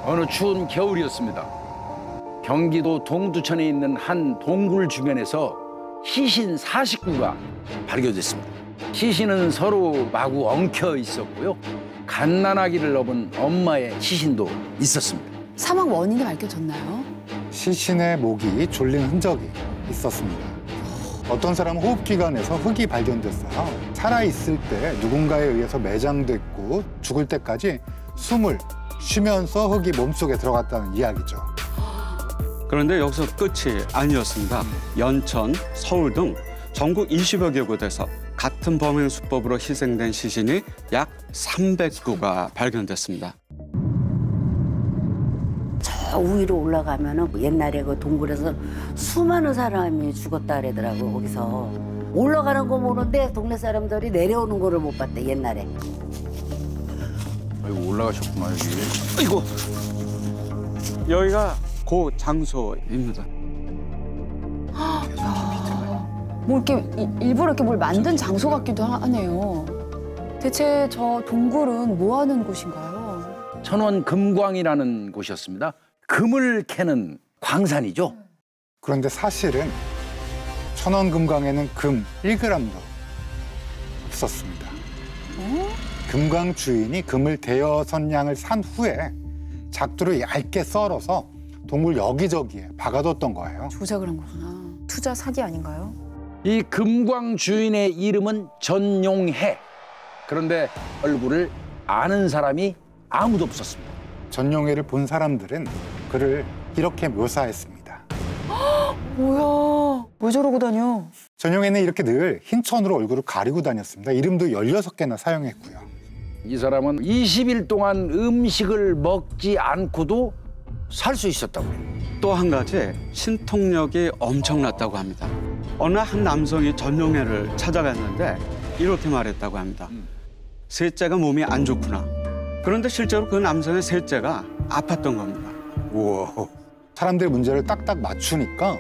어느 추운 겨울이었습니다. 경기도 동두천에 있는 한 동굴 주변에서 시신 49구가 발견됐습니다. 시신은 서로 마구 엉켜 있었고요. 갓난아기를 업은 엄마의 시신도 있었습니다. 사망 원인이 밝혀졌나요? 시신의 목이 졸린 흔적이 있었습니다. 어떤 사람은 호흡기관에서 흙이 발견됐어요. 살아있을 때 누군가에 의해서 매장됐고 죽을 때까지 숨을 쉬면서 흙이 몸속에 들어갔다는 이야기죠. 그런데 여기서 끝이 아니었습니다. 연천, 서울 등 전국 20여 개 곳에서 같은 범행 수법으로 희생된 시신이 약 300구가 발견됐습니다. 저 위로 올라가면은 옛날에 그 동굴에서 수많은 사람이 죽었다 그러더라고. 거기서 올라가는 거 보는데 동네 사람들이 내려오는 거를 못 봤대 옛날에. 아이고 올라가셨구나 여기. 아이고 여기가 그 장소입니다. 뭐 이렇게 일부러 이렇게 뭘 만든 장소 같기도 하네요. 대체 저 동굴은 뭐 하는 곳인가요? 천원 금광이라는 곳이었습니다. 금을 캐는 광산이죠. 그런데 사실은 천원금광에는 금 1g도 없었습니다. 금광 주인이 금을 대여섯 양을 산 후에 작두를 얇게 썰어서 동굴 여기저기에 박아뒀던 거예요. 조작을 한 거구나. 투자 사기 아닌가요? 이 금광 주인의 이름은 전용해. 그런데 얼굴을 아는 사람이 아무도 없었습니다. 전용해를 본 사람들은 그를 이렇게 묘사했습니다. 뭐야? 왜 저러고 다녀? 전용해는 이렇게 늘 흰 천으로 얼굴을 가리고 다녔습니다. 이름도 16개나 사용했고요. 이 사람은 20일 동안 음식을 먹지 않고도 살 수 있었다고 해요. 또 한 가지 신통력이 엄청났다고 합니다. 어느 한 남성이 전용해를 찾아갔는데 이렇게 말했다고 합니다. 셋째가 몸이 안 좋구나. 그런데 실제로 그 남성의 셋째가 아팠던 겁니다. 우와. 사람들의 문제를 딱딱 맞추니까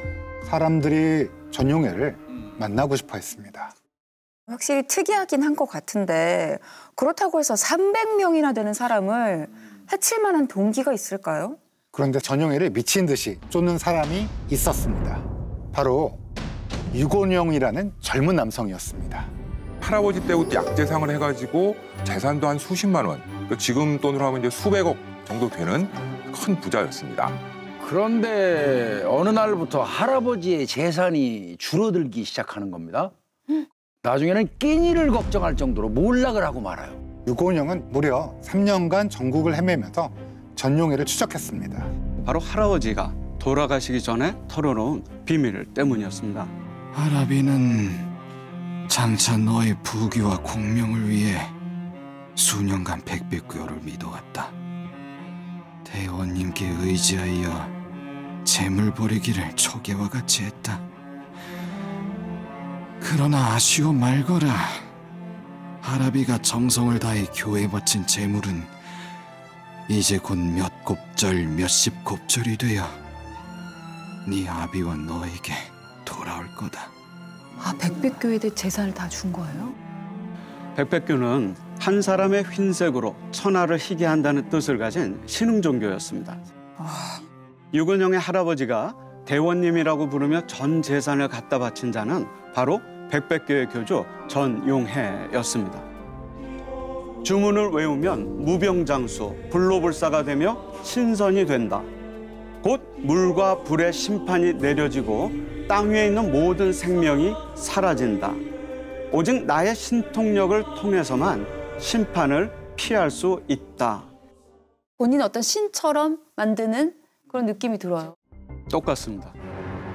사람들이 전용해를 만나고 싶어 했습니다. 확실히 특이하긴 한 것 같은데 그렇다고 해서 300명이나 되는 사람을 해칠 만한 동기가 있을까요? 그런데 전용해를 미친 듯이 쫓는 사람이 있었습니다. 바로 유곤영이라는 젊은 남성이었습니다. 할아버지 때부터 약재상을 해가지고 재산도 한 수십만 원, 지금 돈으로 하면 이제 수백억 정도 되는 큰 부자였습니다. 그런데 어느 날부터 할아버지의 재산이 줄어들기 시작하는 겁니다. 나중에는 끼니를 걱정할 정도로 몰락을 하고 말아요. 유곤영은 무려 3년간 전국을 헤매면서 전용해를 추적했습니다. 바로 할아버지가 돌아가시기 전에 털어놓은 비밀 때문이었습니다. 할아비는 장차 너의 부귀와 공명을 위해 수년간 백백교를 믿어왔다. 대원님께 의지하여 재물 버리기를 초계와 같이 했다. 그러나 아쉬워 말거라. 할아비가 정성을 다해 교회에 바친 재물은 이제 곧 몇 곱절 몇십 곱절이 되어 네 아비와 너에게 돌아올 거다. 아, 백백교에 대해 재산을 다 준 거예요? 백백교는 한 사람의 흰색으로 천하를 희게 한다는 뜻을 가진 신흥 종교였습니다. 유근영의 할아버지가 대원님이라고 부르며 전 재산을 갖다 바친 자는 바로 백백교의 교주 전용해였습니다. 주문을 외우면 무병장수, 불로불사가 되며 신선이 된다. 곧 물과 불의 심판이 내려지고 땅 위에 있는 모든 생명이 사라진다. 오직 나의 신통력을 통해서만 심판을 피할 수 있다. 본인 어떤 신처럼 만드는 그런 느낌이 들어요. 똑같습니다.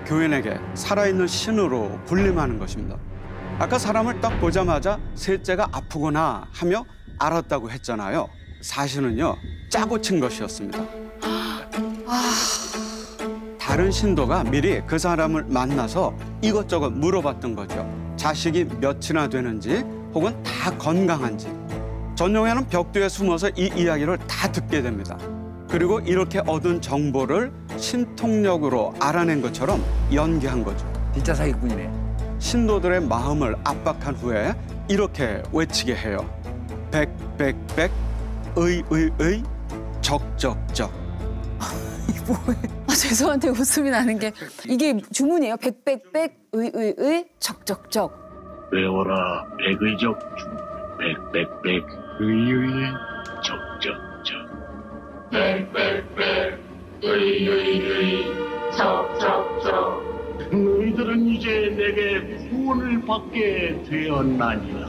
교인에게 살아있는 신으로 군림하는 것입니다. 아까 사람을 딱 보자마자 셋째가 아프구나 하며 알았다고 했잖아요. 사실은요, 짜고 친 것이었습니다. 다른 신도가 미리 그 사람을 만나서 이것저것 물어봤던 거죠. 자식이 몇이나 되는지 혹은 다 건강한지. 전용해는 벽 뒤에 숨어서 이 이야기를 다 듣게 됩니다. 그리고 이렇게 얻은 정보를 신통력으로 알아낸 것처럼 연기한 거죠. 진짜 사기꾼이네. 신도들의 마음을 압박한 후에 이렇게 외치게 해요. 백백백, 의의의, 적적적. 죄송한데 웃음이 나는 게 이게 주문이에요. 백의의 적적적. 외워라 백의적 의의 적적적. 의의 적적적. 너희들은 이제 내게 구원을 받게 되었나니라.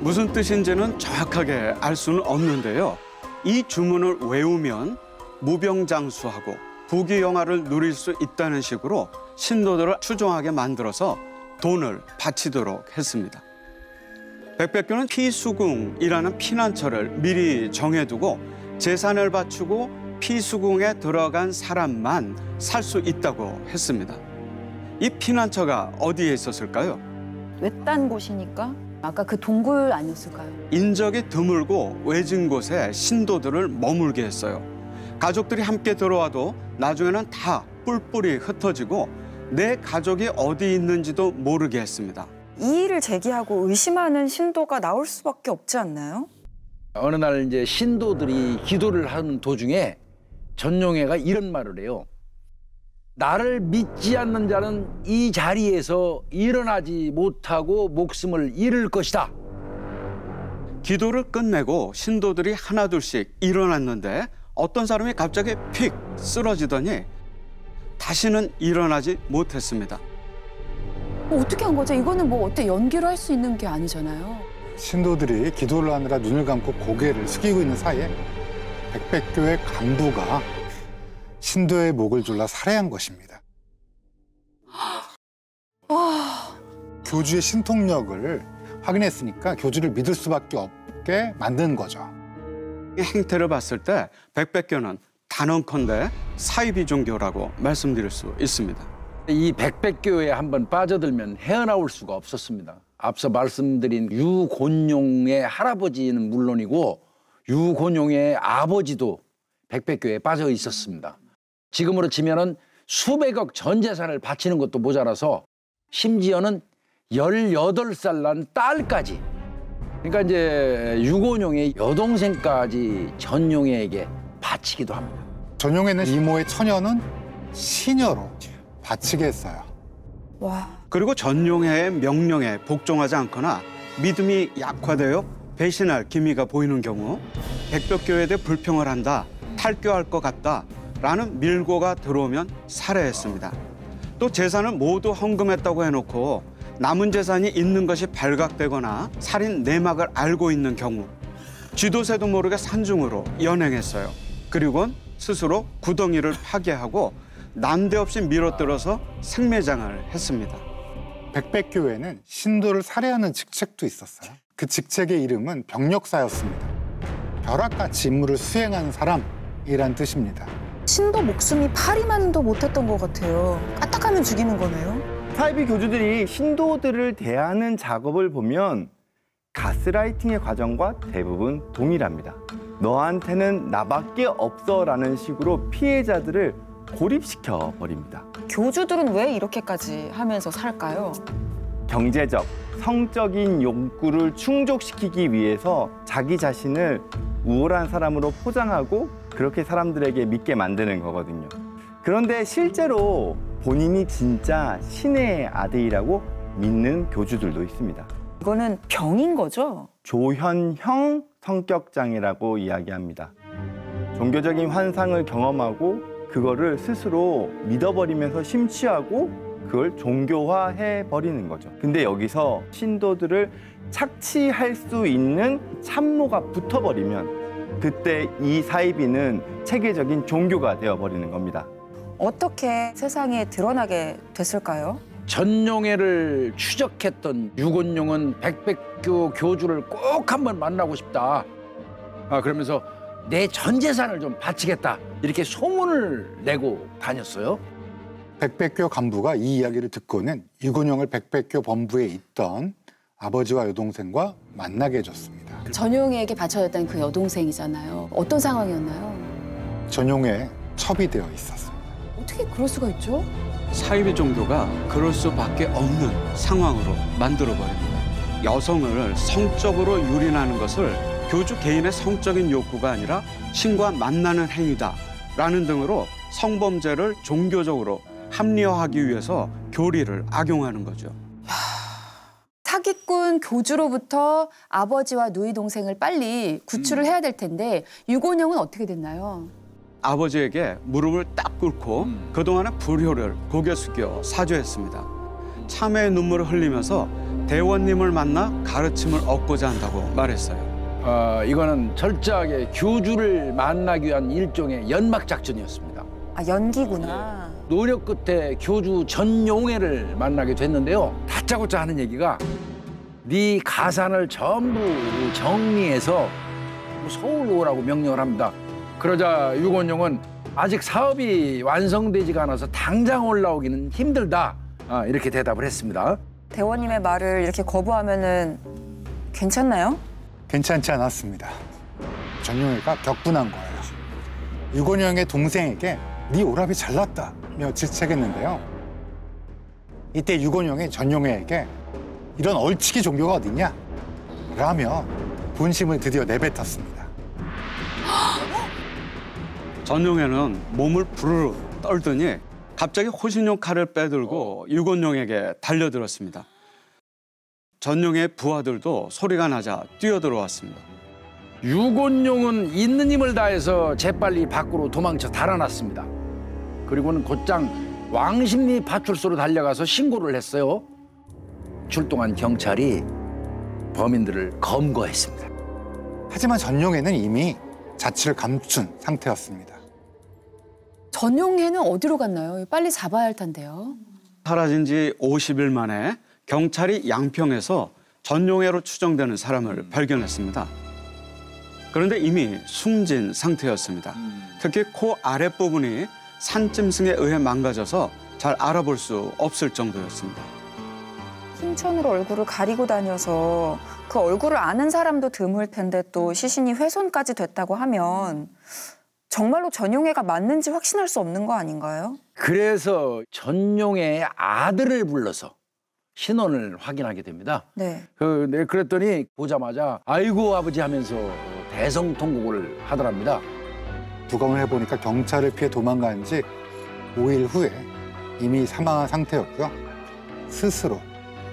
무슨 뜻인지는 정확하게 알 수는 없는데요. 이 주문을 외우면 무병장수하고 부귀영화를 누릴 수 있다는 식으로 신도들을 추종하게 만들어서 돈을 바치도록 했습니다. 백백교는 피수궁이라는 피난처를 미리 정해두고 재산을 바치고 피수궁에 들어간 사람만 살 수 있다고 했습니다. 이 피난처가 어디에 있었을까요? 외딴 곳이니까. 아까 그 동굴 아니었을까요? 인적이 드물고 외진 곳에 신도들을 머물게 했어요. 가족들이 함께 들어와도 나중에는 다 뿔뿔이 흩어지고 내 가족이 어디 있는지도 모르게 했습니다. 이의를 제기하고 의심하는 신도가 나올 수밖에 없지 않나요? 어느 날 이제 신도들이 기도를 하는 도중에 전용해가 이런 말을 해요. 나를 믿지 않는 자는 이 자리에서 일어나지 못하고 목숨을 잃을 것이다. 기도를 끝내고 신도들이 하나둘씩 일어났는데 어떤 사람이 갑자기 픽 쓰러지더니 다시는 일어나지 못했습니다. 어떻게 한 거죠? 이거는 뭐 어때 연기로 할 수 있는 게 아니잖아요. 신도들이 기도를 하느라 눈을 감고 고개를 숙이고 있는 사이에 백백교의 간부가 신도의 목을 졸라 살해한 것입니다. 교주의 신통력을 확인했으니까 교주를 믿을 수밖에 없게 만든 거죠. 이 행태를 봤을 때 백백교는 단언컨대 사이비 종교라고 말씀드릴 수 있습니다. 이 백백교에 한번 빠져들면 헤어나올 수가 없었습니다. 앞서 말씀드린 유곤용의 할아버지는 물론이고 유곤용의 아버지도 백백교에 빠져 있었습니다. 지금으로 치면은 수백억 전 재산을 바치는 것도 모자라서 심지어는 18살 난 딸까지, 그러니까 이제 유곤용의 여동생까지 전용해에게 바치기도 합니다. 전용해는 이모의 처녀는 시녀로 바치게 했어요. 와. 그리고 전용해의 명령에 복종하지 않거나 믿음이 약화되어 배신할 기미가 보이는 경우 백백교에 대해 불평을 한다, 탈교할 것 같다 라는 밀고가 들어오면 살해했습니다. 또 재산을 모두 헌금했다고 해놓고 남은 재산이 있는 것이 발각되거나 살인 내막을 알고 있는 경우 쥐도새도 모르게 산중으로 연행했어요. 그리고는 스스로 구덩이를 파괴하고 난데없이 밀어들어서 생매장을 했습니다. 백백교회는 신도를 살해하는 직책도 있었어요. 그 직책의 이름은 병력사였습니다. 벼락같이 임무를 수행하는 사람이란 뜻입니다. 신도 목숨이 파리만도 못했던 것 같아요. 까딱하면 죽이는 거네요. 사이비 교주들이 신도들을 대하는 작업을 보면 가스라이팅의 과정과 대부분 동일합니다. 너한테는 나밖에 없어라는 식으로 피해자들을 고립시켜 버립니다. 교주들은 왜 이렇게까지 하면서 살까요? 경제적, 성적인 욕구를 충족시키기 위해서 자기 자신을 우월한 사람으로 포장하고 그렇게 사람들에게 믿게 만드는 거거든요. 그런데 실제로 본인이 진짜 신의 아들이라고 믿는 교주들도 있습니다. 이거는 병인 거죠? 조현형 성격장애라고 이야기합니다. 종교적인 환상을 경험하고 그거를 스스로 믿어버리면서 심취하고 그걸 종교화해 버리는 거죠. 근데 여기서 신도들을 착취할 수 있는 참모가 붙어버리면 그때 이 사이비는 체계적인 종교가 되어버리는 겁니다. 어떻게 세상에 드러나게 됐을까요? 전용해를 추적했던 유곤용은 백백교 교주를 꼭 한번 만나고 싶다. 그러면서 내 전 재산을 좀 바치겠다. 이렇게 소문을 내고 다녔어요. 백백교 간부가 이 이야기를 듣고는 유곤용을 백백교 본부에 있던 아버지와 여동생과 만나게 해줬습니다. 전용해에게 바쳐졌던 그 여동생이잖아요. 어떤 상황이었나요? 전용해에 첩이되어 있었습니다. 어떻게 그럴 수가 있죠? 사이비 종교가 그럴 수밖에 없는 상황으로 만들어버립니다. 여성을 성적으로 유린하는 것을 교주 개인의 성적인 욕구가 아니라 신과 만나는 행위다 라는 등으로 성범죄를 종교적으로 합리화하기 위해서 교리를 악용하는 거죠. 사기꾼 교주로부터 아버지와 누이 동생을 빨리 구출을 해야 될 텐데 유곤영은 어떻게 됐나요? 아버지에게 무릎을 딱 꿇고 그동안의 불효를 고개 숙여 사죄했습니다. 참회의 눈물을 흘리면서 대원님을 만나 가르침을 얻고자 한다고 말했어요. 이거는 철저하게 교주를 만나기 위한 일종의 연막 작전이었습니다. 아, 연기구나. 노력 끝에 교주 전용해를 만나게 됐는데요. 다짜고짜 하는 얘기가 네 가산을 전부 정리해서 서울로 오라고 명령을 합니다. 그러자 유곤용은 아직 사업이 완성되지가 않아서 당장 올라오기는 힘들다. 이렇게 대답을 했습니다. 대원님의 말을 이렇게 거부하면은 괜찮나요? 괜찮지 않았습니다. 전용해가 격분한 거예요. 유곤영의 동생에게 네 오랍이 잘났다며 질책했는데요. 이때 유곤영이 전용해에게 이런 얼치기 종교가 어딨냐? 라며 본심을 드디어 내뱉었습니다. 전용해는 몸을 부르르 떨더니 갑자기 호신용 칼을 빼들고 유곤용에게 달려들었습니다. 전용해의 부하들도 소리가 나자 뛰어들어왔습니다. 유곤용은 있는 힘을 다해서 재빨리 밖으로 도망쳐 달아났습니다. 그리고는 곧장 왕십리 파출소로 달려가서 신고를 했어요. 출동한 경찰이 범인들을 검거했습니다. 하지만 전용해는 이미 자취를 감춘 상태였습니다. 전용해는 어디로 갔나요? 빨리 잡아야 할 텐데요. 사라진 지 50일 만에 경찰이 양평에서 전용해로 추정되는 사람을 발견했습니다. 그런데 이미 숨진 상태였습니다. 특히 코 아랫부분이 산짐승에 의해 망가져서 잘 알아볼 수 없을 정도였습니다. 흰천으로 얼굴을 가리고 다녀서 그 얼굴을 아는 사람도 드물 텐데 또 시신이 훼손까지 됐다고 하면 정말로 전용해가 맞는지 확신할 수 없는 거 아닌가요? 그래서 전용해의 아들을 불러서 신원을 확인하게 됩니다. 네. 그랬더니 보자마자 아이고 아버지 하면서 대성통곡을 하더랍니다. 부검을 해보니까 경찰을 피해 도망간 지 5일 후에 이미 사망한 상태였고요. 스스로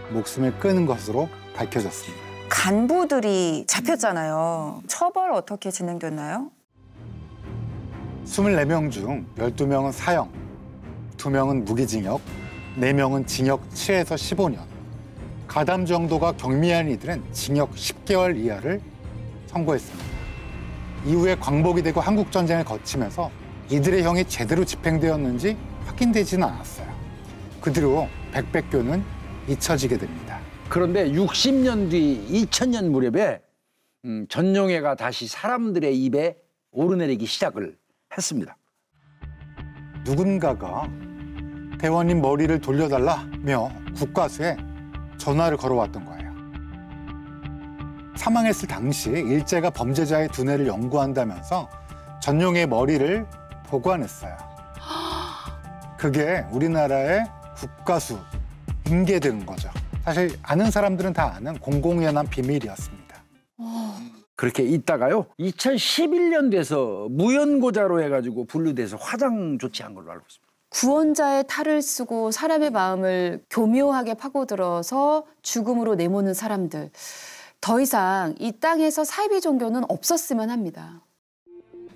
목숨을 끊은 것으로 밝혀졌습니다. 간부들이 잡혔잖아요. 처벌 어떻게 진행됐나요? 24명 중 12명은 사형, 2명은 무기징역, 4명은 징역 7에서 15년, 가담 정도가 경미한 이들은 징역 10개월 이하를 선고했습니다. 이후에 광복이 되고 한국전쟁을 거치면서 이들의 형이 제대로 집행되었는지 확인되지는 않았어요. 그 뒤로 백백교는 잊혀지게 됩니다. 그런데 60년 뒤 2000년 무렵에 전용해가 다시 사람들의 입에 오르내리기 시작을 했습니다. 누군가가 대원님 머리를 돌려달라며 국과수에 전화를 걸어왔던 거예요. 사망했을 당시 일제가 범죄자의 두뇌를 연구한다면서 전용해의 머리를 보관했어요. 그게 우리나라의 국과수 인계된 거죠. 사실 아는 사람들은 다 아는 공공연한 비밀이었습니다. 그렇게 있다가요 2011년 돼서 무연고자로 해가지고 분류돼서 화장 조치한 걸로 알고 있습니다. 구원자의 탈을 쓰고 사람의 마음을 교묘하게 파고들어서 죽음으로 내모는 사람들. 더 이상 이 땅에서 사이비 종교는 없었으면 합니다.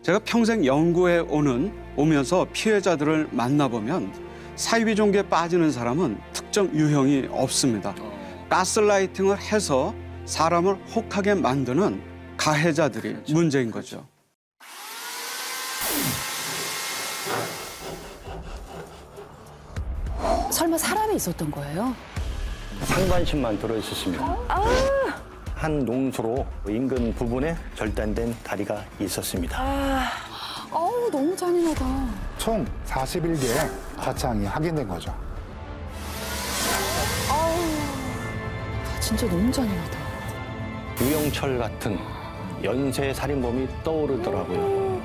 제가 평생 연구해 오면서 피해자들을 만나보면 사이비 종교에 빠지는 사람은 특정 유형이 없습니다. 가스라이팅을 해서 사람을 혹하게 만드는 가해자들이 문제인 거죠. 설마 사람이 있었던 거예요? 상반신만 들어있었습니다. 한 농수로 인근 부분에 절단된 다리가 있었습니다. 아우 너무 잔인하다. 총 41개의 자창이 확인된 거죠. 진짜 너무 잔인하다. 유영철 같은 연쇄 살인범이 떠오르더라고요.